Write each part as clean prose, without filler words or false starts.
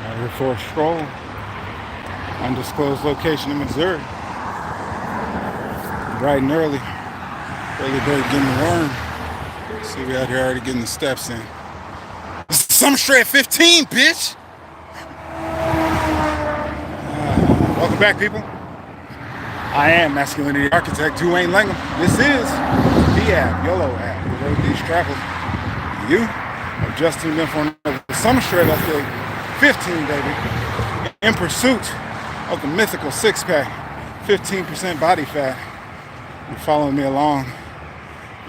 Out here for a stroll. Undisclosed location in Missouri. Bright and early. Early bird getting the worm. See, we out here already getting the steps in. This is some Shred-15, bitch! Welcome back, people. I am Masculinity Architect coachduwaynelangham. This is the app, Yolo Ave, the road these travels. You have just tuned in for another summer shred update, 15, baby, in pursuit of the mythical six-pack, 15% body fat. You're following me along,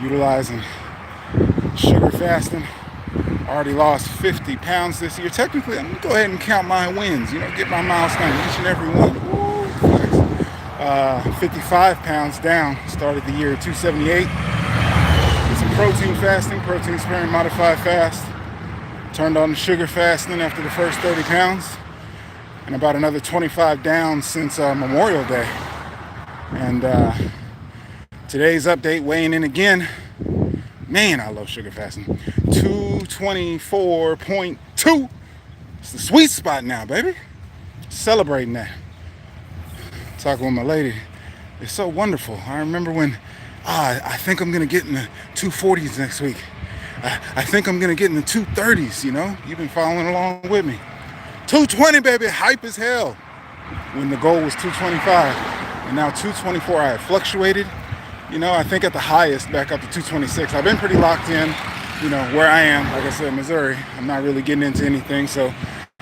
utilizing sugar fasting. Already lost 50 pounds this year. Technically, I'm gonna go ahead and count my wins, get my milestone, each and every one. Woo, flex. 55 pounds down, started the year at 278. Did some protein fasting, protein sparing modified fast. Turned on the sugar fasting after the first 30 pounds. And about another 25 down since Memorial Day. And today's update, weighing in again. Man, I love sugar fasting. 224.2. It's the sweet spot now, baby. Celebrating that. Talking with my lady. It's so wonderful. I remember when I think I'm gonna get in the 240s next week. I think I'm gonna get in the 230s, You've been following along with me. 220, baby, hype as hell. When the goal was 225. And now 224, I have fluctuated. I think at the highest back up to 226. I've been pretty locked in, where I am. Like I said, Missouri. I'm not really getting into anything, so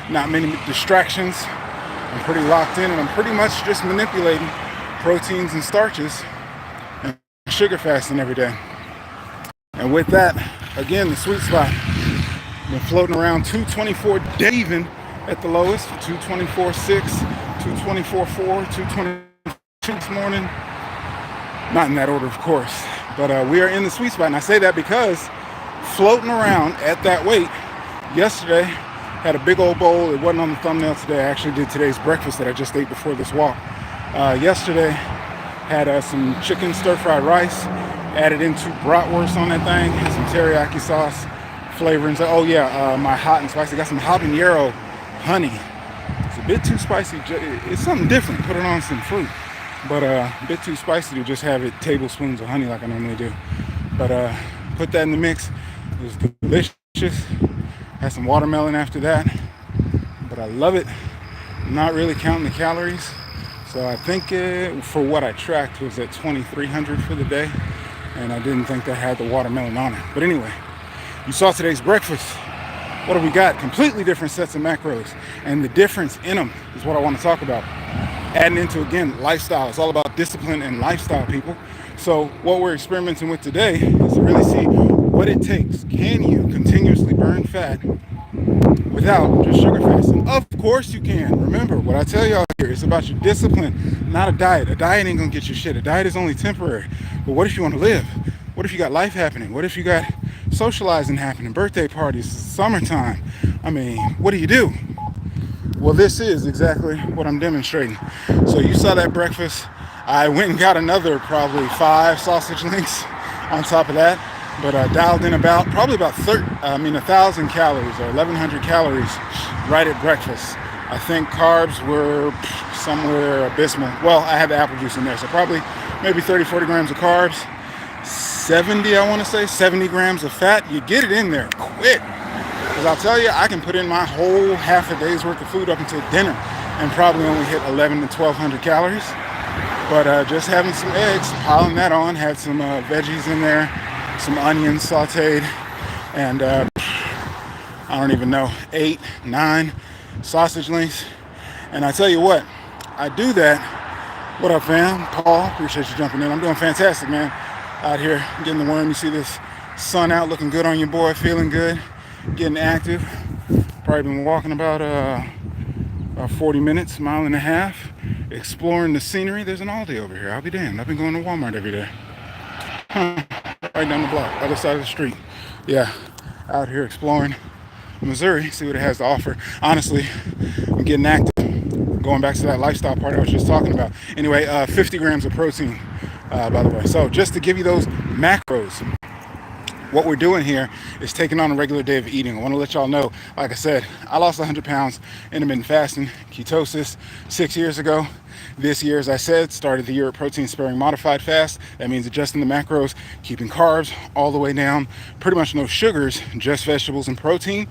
not many distractions. I'm pretty locked in, and I'm pretty much just manipulating proteins and starches and sugar fasting every day. And with that, again, the sweet spot. Been floating around 224 Davin at the lowest, 224.6, 224.4, 222 this morning. Not in that order, of course, but we are in the sweet spot. And I say that because floating around at that weight yesterday, had a big old bowl. It wasn't on the thumbnail today. I actually did today's breakfast that I just ate before this walk. Yesterday, had some chicken stir-fried rice, added into bratwurst on that thing, and some teriyaki sauce, flavorings. Oh yeah, my hot and spicy. Got some habanero honey. It's a bit too spicy. It's something different. Put it on some fruit. But a bit too spicy to just have it tablespoons of honey like I normally do. But put that in the mix. It was delicious. Had some watermelon after that. But I love it. I'm not really counting the calories. So I think for what I tracked was at 2,300 for the day. And I didn't think that had the watermelon on it. But anyway, you saw today's breakfast. What do we got? Completely different sets of macros. And the difference in them is what I want to talk about. Adding into, again, lifestyle. It's all about discipline and lifestyle, people. So what we're experimenting with today is to really see what it takes. Can you continuously burn fat without just sugar fasting? Of course you can. Remember, what I tell y'all here is about your discipline, not a diet. A diet ain't gonna get you shit. A diet is only temporary. But what if you want to live? What if you got life happening? What if you got socializing happening, birthday parties, summertime? I mean, what do? Well, this is exactly what I'm demonstrating. So you saw that breakfast. I went and got another probably 5 sausage links on top of that. But I dialed in probably about 1,000 calories or 1,100 calories right at breakfast. I think carbs were somewhere abysmal. Well, I had the apple juice in there, so probably maybe 30, 40 grams of carbs. 70 grams of fat. You get it in there quick. Because I'll tell you, I can put in my whole half a day's worth of food up until dinner and probably only hit 1,100 to 1,200 calories. But just having some eggs, piling that on, had some veggies in there, some onions sauteed, and I don't even know, 8, 9 sausage links. And I tell you what, I do that. What up, fam? Paul, appreciate you jumping in. I'm doing fantastic, man. Out here getting the worm. You see this sun out, looking good on your boy, feeling good. Getting active. Probably been walking about 40 minutes, mile and a half, exploring the scenery. There's an Aldi over here. I'll be damned. I've been going to Walmart every day. Right down the block, other side of the street. Yeah, out here exploring Missouri, see what it has to offer. Honestly, I'm getting active. Going back to that lifestyle part I was just talking about. Anyway, 50 grams of protein, by the way. So just to give you those macros. what we're doing here is taking on a regular day of eating. I want to let y'all know, like I said, I lost 100 pounds intermittent fasting, ketosis 6 years ago. This year, as I said, started the year at protein sparing modified fast. That means adjusting the macros, keeping carbs all the way down, pretty much no sugars, just vegetables and protein,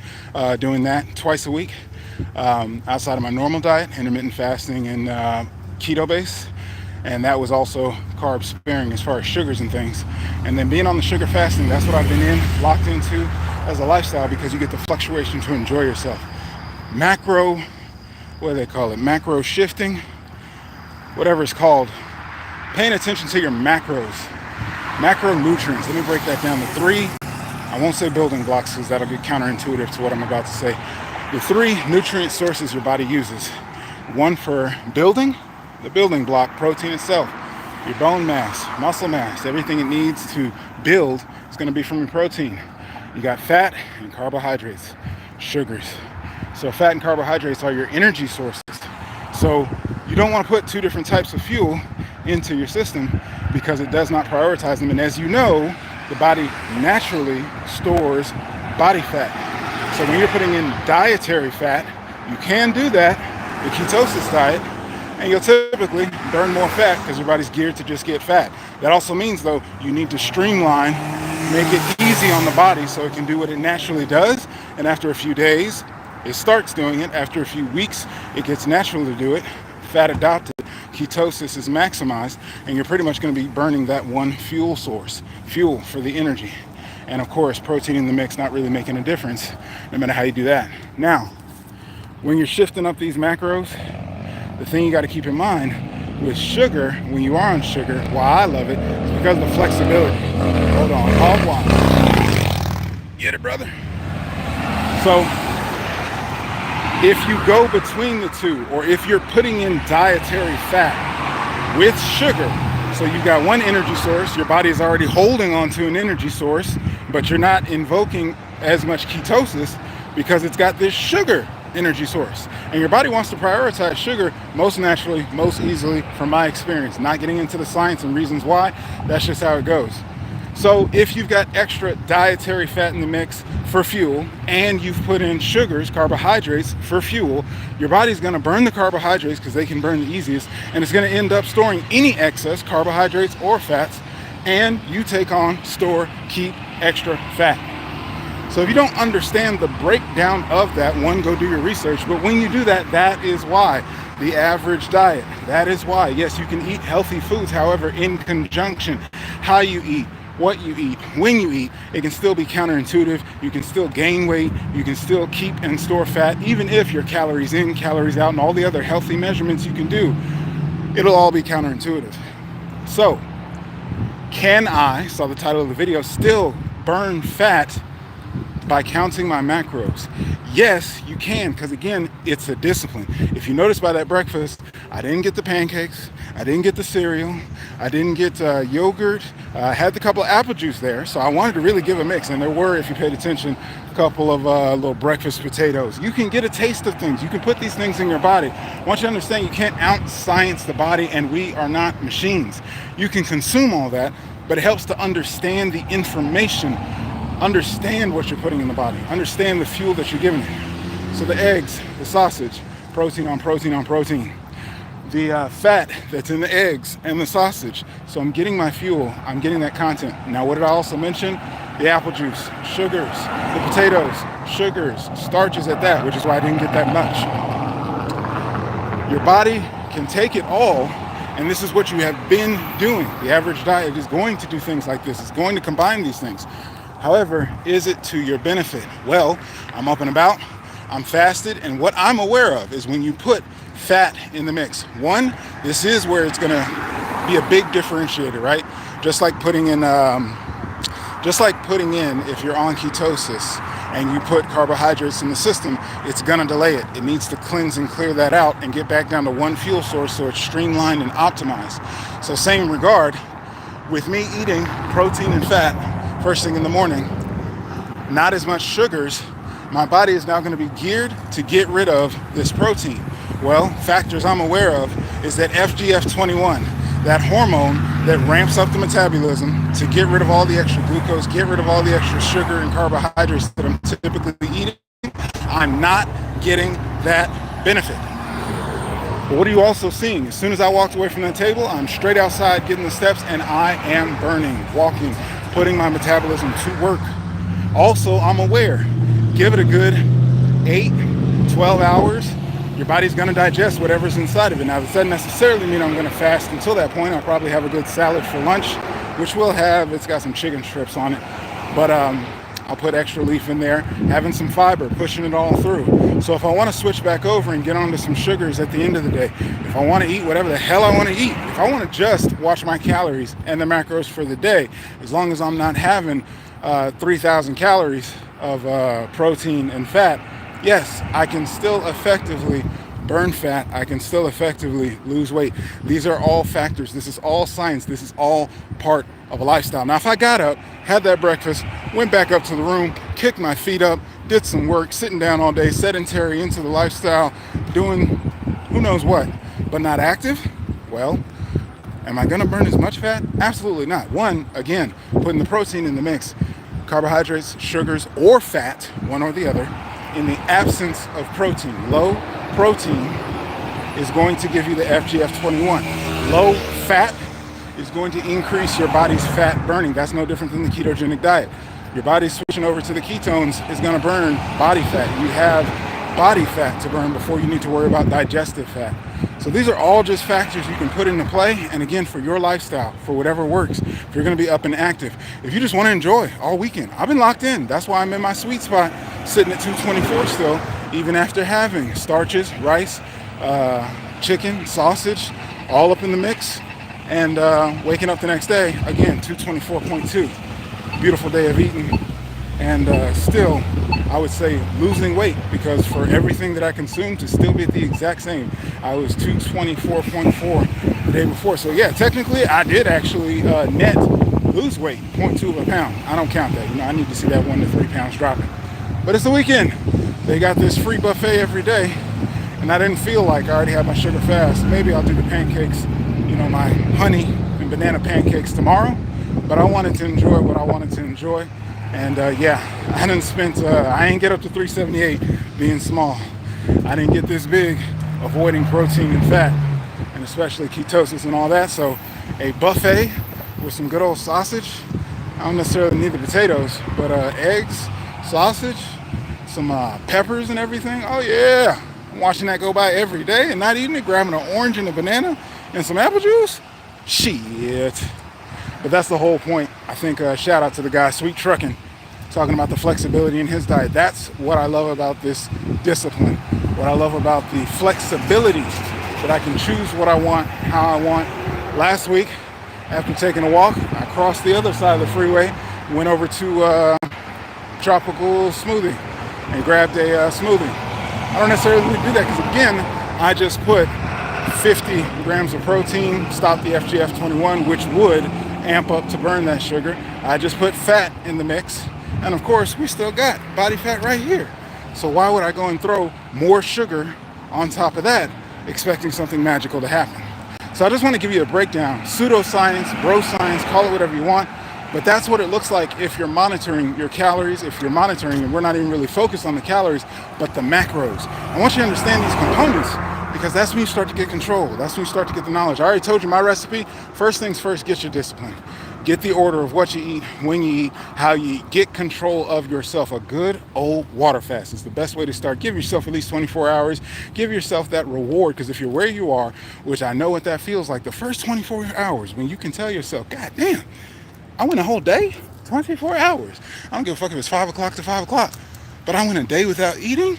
doing that twice a week. Outside of my normal diet, intermittent fasting and keto base. And that was also carb sparing as far as sugars and things. And then being on the sugar fasting, that's what I've been locked into as a lifestyle, because you get the fluctuation to enjoy yourself. Macro, what do they call it? Macro shifting, whatever it's called. Paying attention to your macros, macronutrients. Let me break that down to 3. I won't say building blocks because that'll get counterintuitive to what I'm about to say. The 3 nutrient sources your body uses. 1 for building, the building block, protein itself, your bone mass, muscle mass, everything it needs to build is going to be from your protein. You got fat and carbohydrates, sugars. So fat and carbohydrates are your energy sources. So you don't want to put 2 different types of fuel into your system because it does not prioritize them. And as you know, the body naturally stores body fat. So when you're putting in dietary fat, you can do that, the ketosis diet, and you'll typically burn more fat because your body's geared to just get fat. That also means, though, you need to streamline, make it easy on the body so it can do what it naturally does. And after a few days, it starts doing it. After a few weeks, it gets natural to do it. Fat adopted, ketosis is maximized, and you're pretty much going to be burning that one fuel source, fuel for the energy. And of course, protein in the mix not really making a difference, no matter how you do that. Now, when you're shifting up these macros, the thing you got to keep in mind with sugar, when you are on sugar, why I love it, is because of the flexibility. Hold on, hog wild. Get it, brother. So, if you go between the 2, or if you're putting in dietary fat with sugar, so you've got one energy source, your body is already holding on to an energy source, but you're not invoking as much ketosis because it's got this sugar energy source. And your body wants to prioritize sugar most naturally, most easily, from my experience. Not getting into the science and reasons why, that's just how it goes. So if you've got extra dietary fat in the mix for fuel, and you've put in sugars, carbohydrates for fuel, your body's going to burn the carbohydrates because they can burn the easiest, and it's going to end up storing any excess carbohydrates or fats, and you take on, store, keep extra fat. So if you don't understand the breakdown of that, one, go do your research. But when you do that, that is why the average diet, that is why, yes, you can eat healthy foods. However, in conjunction, how you eat, what you eat, when you eat, it can still be counterintuitive. You can still gain weight. You can still keep and store fat, even if your calories in, calories out, and all the other healthy measurements you can do. It'll all be counterintuitive. So, can I, saw the title of the video, still burn fat by counting my macros? Yes, you can, because again, it's a discipline. If you notice by that breakfast, I didn't get the pancakes, I didn't get the cereal, I didn't get yogurt, I had a couple of apple juice there, so I wanted to really give a mix. And there were, if you paid attention, a couple of little breakfast potatoes. You can get a taste of things. You can put these things in your body. I want you to understand, you can't out-science the body, and we are not machines. You can consume all that, but it helps to understand the information, understand what you're putting in the body, understand the fuel that you're giving it. So the eggs, the sausage, protein on protein on protein. The fat that's in the eggs and the sausage. So I'm getting my fuel, I'm getting that content. Now, what did I also mention? The apple juice, sugars, the potatoes, sugars, starches at that, which is why I didn't get that much. Your body can take it all, and this is what you have been doing. The average diet is going to do things like this. It's going to combine these things. However, is it to your benefit? Well, I'm up and about, I'm fasted, and what I'm aware of is when you put fat in the mix, one, this is where it's going to be a big differentiator, right? Just like putting in, if you're on ketosis and you put carbohydrates in the system, it's going to delay it. It needs to cleanse and clear that out and get back down to one fuel source so it's streamlined and optimized. So same regard with me eating protein and fat first thing in the morning, not as much sugars, my body is now going to be geared to get rid of this protein. Well, factors I'm aware of is that FGF21, that hormone that ramps up the metabolism to get rid of all the extra glucose, get rid of all the extra sugar and carbohydrates that I'm typically eating, I'm not getting that benefit. But what are you also seeing? As soon as I walked away from that table, I'm straight outside getting the steps, and I am burning, walking, putting my metabolism to work. Also, I'm aware, give it a good 8, 12 hours, your body's gonna digest whatever's inside of it. Now, this doesn't necessarily mean I'm gonna fast until that point. I'll probably have a good salad for lunch, which we'll have, it's got some chicken strips on it, but I'll put extra leaf in there, having some fiber, pushing it all through. So if I want to switch back over and get onto some sugars at the end of the day, if I want to eat whatever the hell I want to eat, if I want to just watch my calories and the macros for the day, as long as I'm not having 3,000 calories of protein and fat, yes, I can still effectively burn fat. I can still effectively lose weight. These are all factors. This is all science. This is all part of a lifestyle. Now, if I got up, had that breakfast, went back up to the room, kicked my feet up, did some work, sitting down all day, sedentary, into the lifestyle, doing who knows what, but not active, well, am I gonna burn as much fat? Absolutely not. One, again, putting the protein in the mix, carbohydrates, sugars, or fat, one or the other, in the absence of protein. Low protein is going to give you the FGF21. Low fat is going to increase your body's fat burning. That's no different than the ketogenic diet. Your body's switching over to the ketones is going to burn body fat. You have body fat to burn before you need to worry about digestive fat. So these are all just factors you can put into play, and again, for your lifestyle, for whatever works. If you're going to be up and active, if you just want to enjoy all weekend, I've been locked in. That's why I'm in my sweet spot, sitting at 224 still, even after having starches, rice, chicken, sausage, all up in the mix, and waking up the next day, again, 224.2. Beautiful day of eating, and still, I would say losing weight, because for everything that I consumed to still be at the exact same, I was 224.4 the day before. So yeah, technically I did actually net lose weight, 0.2 of a pound. I don't count that. I need to see that 1 to 3 pounds dropping. But it's the weekend. They got this free buffet every day, and I didn't feel like I already had my sugar fast. Maybe I'll do the pancakes, my honey and banana pancakes tomorrow. But I wanted to enjoy what I wanted to enjoy. And yeah, I didn't spend, I ain't get up to 378 being small. I didn't get this big avoiding protein and fat, and especially ketosis and all that. So a buffet with some good old sausage. I don't necessarily need the potatoes, but eggs, sausage, some peppers and everything. Oh yeah, I'm watching that go by every day and not eating it, grabbing an orange and a banana and some apple juice. Shit. But that's the whole point. I think shout out to the guy, Sweet Truckin', talking about the flexibility in his diet. That's what I love about this discipline. What I love about the flexibility, that I can choose what I want, how I want. Last week, after taking a walk, I crossed the other side of the freeway, went over to Tropical Smoothie and grabbed a smoothie. I don't necessarily do that because, again, I just put 50 grams of protein, stop the FGF21, which would amp up to burn that sugar. I just put fat in the mix, and of course we still got body fat right here. So why would I go and throw more sugar on top of that expecting something magical to happen? So I just want to give you a breakdown, pseudoscience, bro science, call it whatever you want, but that's what it looks like if you're monitoring your calories, if you're monitoring, and we're not even really focused on the calories, but the macros. I want you to understand these components, because that's when you start to get control. That's when you start to get the knowledge. I already told you my recipe. First things first, get your discipline. Get the order of what you eat, when you eat, how you eat. Get control of yourself. A good old water fast is the best way to start. Give yourself at least 24 hours. Give yourself that reward, because if you're where you are, which I know what that feels like, the first 24 hours when you can tell yourself, God damn, I went a whole day, 24 hours. I don't give a fuck if it's 5 o'clock to 5 o'clock, but I went a day without eating,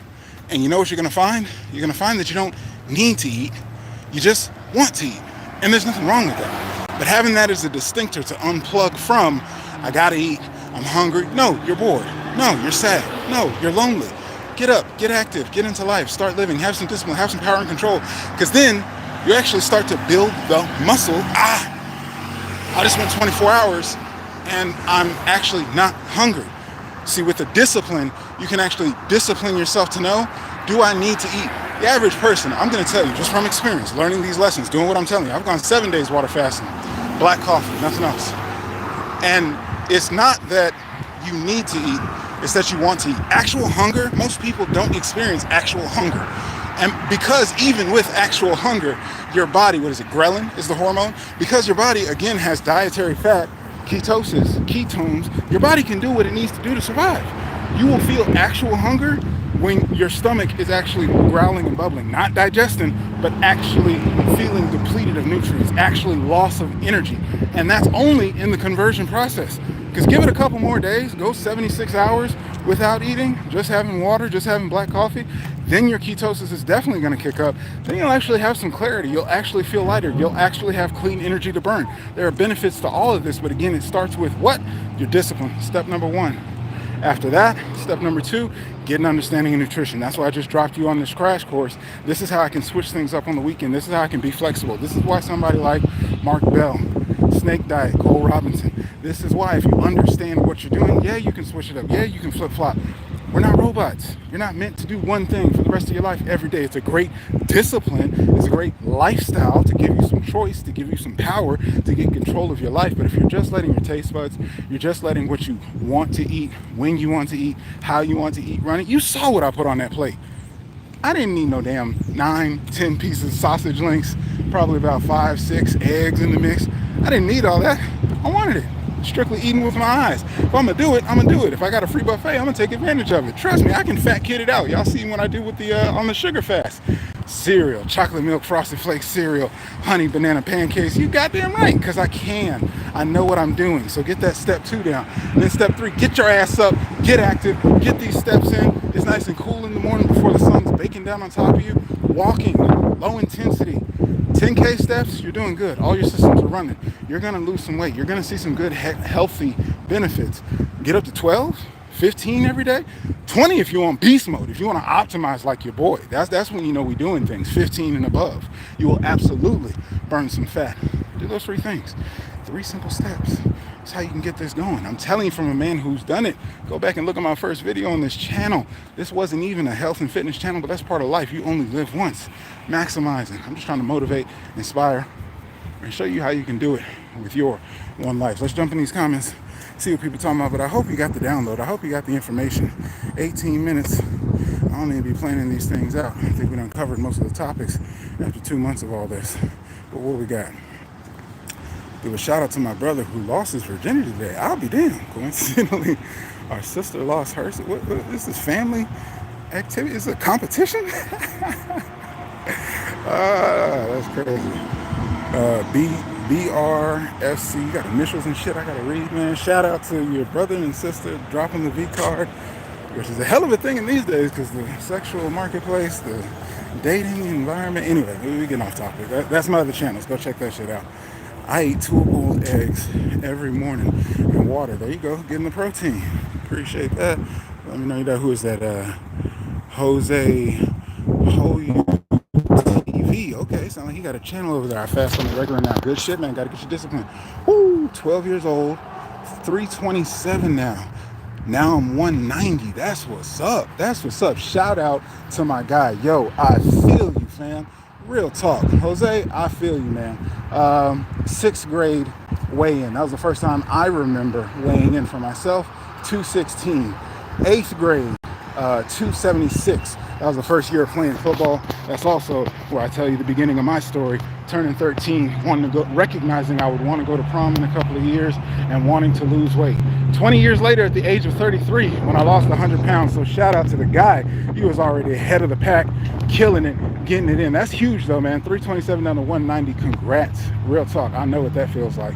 and you know what you're gonna find? You're gonna find that you don't need to eat, you just want to eat, and there's nothing wrong with that. But having that as a distinctor to unplug from, I gotta eat, I'm hungry. No, you're bored. No, you're sad. No, you're lonely. Get up, get active, get into life, start living, have some discipline, have some power and control, because then you actually start to build the muscle. I just went 24 hours and I'm actually not hungry. See, with the discipline, you can actually discipline yourself to know, do I need to eat? The average person, I'm going to tell you, just from experience, learning these lessons, doing what I'm telling you, I've gone 7 days water fasting, black coffee, nothing else. And it's not that you need to eat, it's that you want to eat. Actual hunger, most people don't experience actual hunger. And because even with actual hunger, your body, what is it, ghrelin is the hormone? Because your body, again, has dietary fat, ketosis, ketones, your body can do what it needs to do to survive. You will feel actual hunger when your stomach is actually growling and bubbling, not digesting, but actually feeling depleted of nutrients, actually loss of energy. And that's only in the conversion process. Because give it a couple more days, go 76 hours without eating, just having water, just having black coffee, then your ketosis is definitely going to kick up. Then you'll actually have some clarity. You'll actually feel lighter. You'll actually have clean energy to burn. There are benefits to all of this, but again, it starts with what? Your discipline. Step number one. After that, step number two, get an understanding of nutrition. That's why I just dropped you on this crash course. This is how I can switch things up on the weekend. This is how I can be flexible. This is why somebody like Mark Bell, Snake Diet, Cole Robinson, this is why if you understand what you're doing, yeah, you can switch it up. Yeah, you can flip-flop. We're not robots. You're not meant to do one thing for the rest of your life every day. It's a great discipline. It's a great lifestyle to give you some choice, to give you some power, to get control of your life. But if you're just letting your taste buds, you're just letting what you want to eat, when you want to eat, how you want to eat, run it. You saw what I put on that plate. I didn't need no damn 9-10 pieces of sausage links, probably about 5-6 eggs in the mix. I didn't need all that. I wanted it. Strictly eating with my eyes. If I'm gonna do it, I'm gonna do it. If I got a free buffet, I'm gonna take advantage of it. Trust me, I can fat kid it out. Y'all see what I do with the on the sugar fast. Cereal, chocolate milk frosted flakes cereal, honey banana pancakes. You goddamn right, because I can. I know what I'm doing. So get that step 2 down. And then step 3, get your ass up, get active, get these steps in. It's nice and cool in the morning before the sun's baking down on top of you. Walking, low intensity. 10K steps, you're doing good. All your systems are running. You're going to lose some weight. You're going to see some good, healthy benefits. Get up to 12, 15 every day. 20 if you want beast mode. If you want to optimize like your boy. That's when you know we're doing things. 15 and above. You will absolutely burn some fat. Do those 3 things. 3 simple steps. That's how you can get this going. I'm telling you from a man who's done it. Go back and look at my first video on this channel. This wasn't even a health and fitness channel, but that's part of life. You only live once. Maximizing. I'm just trying to motivate, inspire, and show you how you can do it with your one life. Let's jump in these comments, see what people are talking about. But I hope you got the download. I hope you got the information. 18 minutes. I don't need to be planning these things out. I think we done covered most of the topics after 2 months of all this. But what we got? Give a shout out to my brother who lost his virginity today. I'll be damned. Coincidentally, our sister lost hers. What is this family activity? Is it a competition? That's crazy. BRFC, you got initials and shit I gotta read, man. Shout out to your brother and sister dropping the V card, which is a hell of a thing in these days because the sexual marketplace, the dating environment. Anyway, we getting off topic. That's my other channels. Go check that shit out. I eat 2 boiled eggs every morning and water. There you go, getting the protein. Appreciate that. Let me know who is that? Jose TV. Okay, sound like he got a channel over there. I fast on the regular now. Good shit, man. Gotta get your discipline. Woo, 12 years old, 327 now. Now I'm 190. That's what's up. That's what's up. Shout out to my guy. Yo, I feel you, fam. Real talk. Jose, I feel you, man. 6th grade weigh-in. That was the first time I remember weighing in for myself. 216. 8th grade, 276. That was the first year of playing football. That's also where I tell you the beginning of my story. Turning 13, wanting to go, recognizing I would want to go to prom in a couple of years and wanting to lose weight. 20 years later, at the age of 33, when I lost 100 pounds. So shout out to the guy. He was already ahead of the pack, killing it, getting it in. That's huge though, man. 327 down to 190. Congrats. Real talk. I know what that feels like.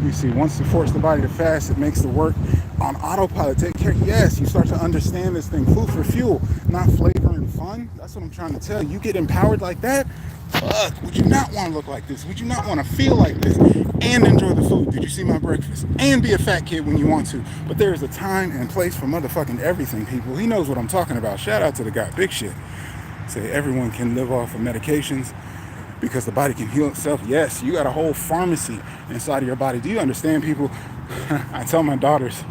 You see, once you force the body to fast, it makes the work on autopilot take care. Yes, you start to understand this thing. Food for fuel, not flavor and fun. That's what I'm trying to tell you. You get empowered like that, fuck, would you not want to look like this? Would you not want to feel like this and enjoy the food? Did you see my breakfast? And be a fat kid when you want to. But there is a time and place for motherfucking everything, people. He knows what I'm talking about. Shout out to the guy. Big shit. Say everyone can live off of medications because the body can heal itself. Yes, you got a whole pharmacy inside of your body. Do you understand, people? I tell my daughters,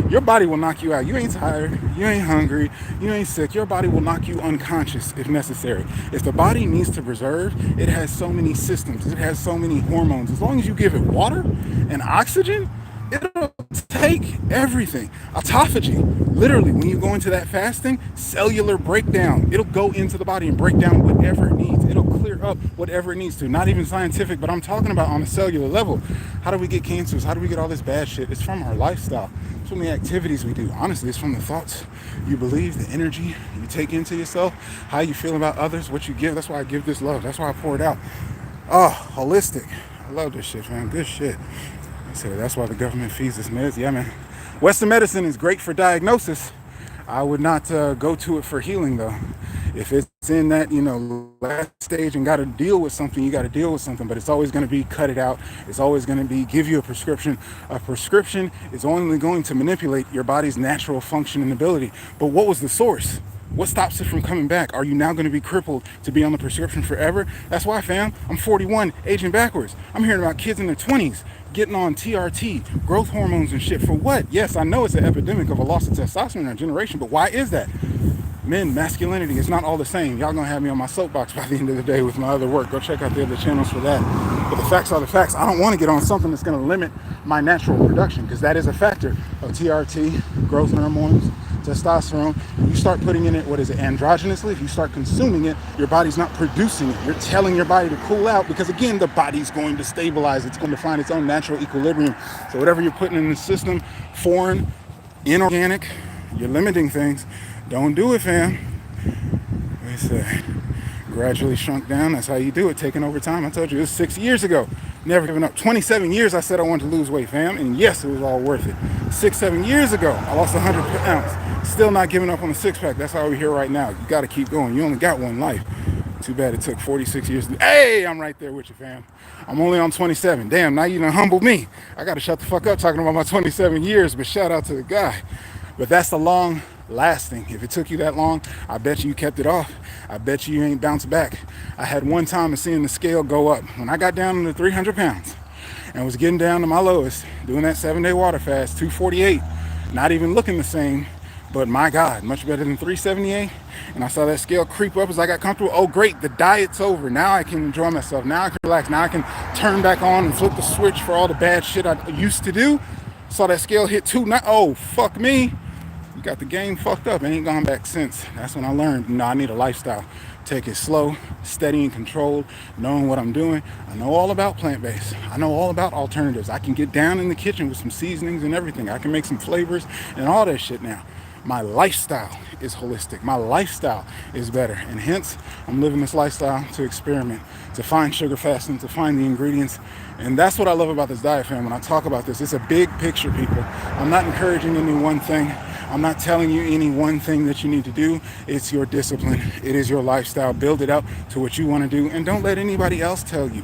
your body will knock you out. You ain't tired, you ain't hungry, you ain't sick. Your body will knock you unconscious if necessary. If the body needs to preserve, it has so many systems, it has so many hormones. As long as you give it water and oxygen, it'll take everything. Autophagy, literally, when you go into that fasting, cellular breakdown, it'll go into the body and break down whatever it needs. It'll clear up whatever it needs to. Not even scientific, but I'm talking about on a cellular level. How do we get cancers? How do we get all this bad shit? It's from our lifestyle. It's from the activities we do. Honestly, it's from the thoughts you believe, the energy you take into yourself, how you feel about others, what you give. That's why I give this love. That's why I pour it out. Oh, holistic. I love this shit, man. Good shit. So that's why the government feeds us meds. Yeah, man. Western medicine is great for diagnosis. I would not go to it for healing, though. If it's in that, last stage and got to deal with something, you got to deal with something. But it's always going to be cut it out. It's always going to be give you a prescription. A prescription is only going to manipulate your body's natural function and ability. But what was the source? What stops it from coming back? Are you now going to be crippled to be on the prescription forever? That's why, fam, I'm 41, aging backwards. I'm hearing about kids in their 20s getting on TRT, growth hormones and shit. For what? Yes, I know it's an epidemic of a loss of testosterone in our generation, but why is that? Men, masculinity is not all the same. Y'all gonna have me on my soapbox by the end of the day with my other work. Go check out the other channels for that. But the facts are the facts. I don't want to get on something that's gonna limit my natural production, because that is a factor of TRT, growth hormones, testosterone. You start putting in it, what is it, androgynously? If you start consuming it, your body's not producing it. You're telling your body to cool out, because again, the body's going to stabilize. It's going to find its own natural equilibrium. So whatever you're putting in the system, foreign, inorganic, you're limiting things. Don't do it, fam. They say gradually shrunk down. That's how you do it, taking over time. I told you it was 6 years ago. Never giving up. 27 years I said I wanted to lose weight, fam. And yes, it was all worth it. 6-7 years ago, I lost 100 pounds. Still not giving up on the six-pack. That's how we're here right now. You got to keep going. You only got one life. Too bad it took 46 years. Hey, I'm right there with you, fam. I'm only on 27. Damn, now you done humbled me. I got to shut the fuck up talking about my 27 years, but shout out to the guy. But that's the long lasting. If it took you that long, I bet you kept it off. I bet you ain't bounced back. I had one time of seeing the scale go up. When I got down to 300 pounds and was getting down to my lowest, doing that 7-day water fast, 248, not even looking the same, but my God, much better than 378. And I saw that scale creep up as I got comfortable. Oh, great, the diet's over. Now I can enjoy myself. Now I can relax. Now I can turn back on and flip the switch for all the bad shit I used to do. Saw that scale hit 2. Oh, fuck me. You got the game fucked up. Ain't gone back since. That's when I learned, I need a lifestyle. Take it slow, steady and controlled, knowing what I'm doing. I know all about plant-based. I know all about alternatives. I can get down in the kitchen with some seasonings and everything. I can make some flavors and all that shit now. My lifestyle is holistic. My lifestyle is better. And hence, I'm living this lifestyle to experiment, to find sugar fasting, to find the ingredients. And that's what I love about this diet, fam. When I talk about this, it's a big picture, people. I'm not encouraging any one thing. I'm not telling you any one thing that you need to do. It's your discipline. It is your lifestyle. Build it up to what you want to do. And don't let anybody else tell you.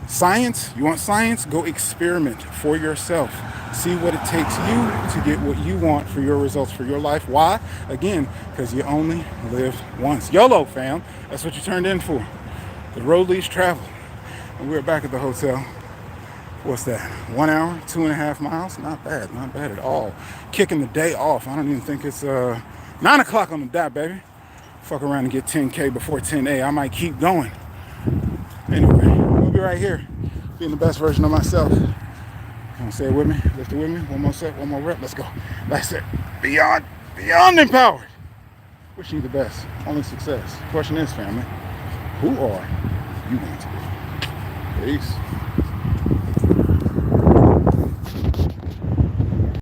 Science, you want science? Go experiment for yourself. See what it takes you to get what you want for your results, for your life. Why? Again, because you only live once. YOLO, fam. That's what you turned in for. The road leads travel. And we're back at the hotel. What's that? 1 hour, 2.5 miles? Not bad at all. Kicking the day off. I don't even think it's 9 o'clock on the dot, baby. Fuck around and get 10K before 10A. I might keep going. Anyway, we'll be right here, being the best version of myself. Come on, say it with me, lift it with me. One more set, one more rep, let's go. That's it. Beyond empowered. Wishing you the best, only success. Question is, family, who are you going to be? Peace.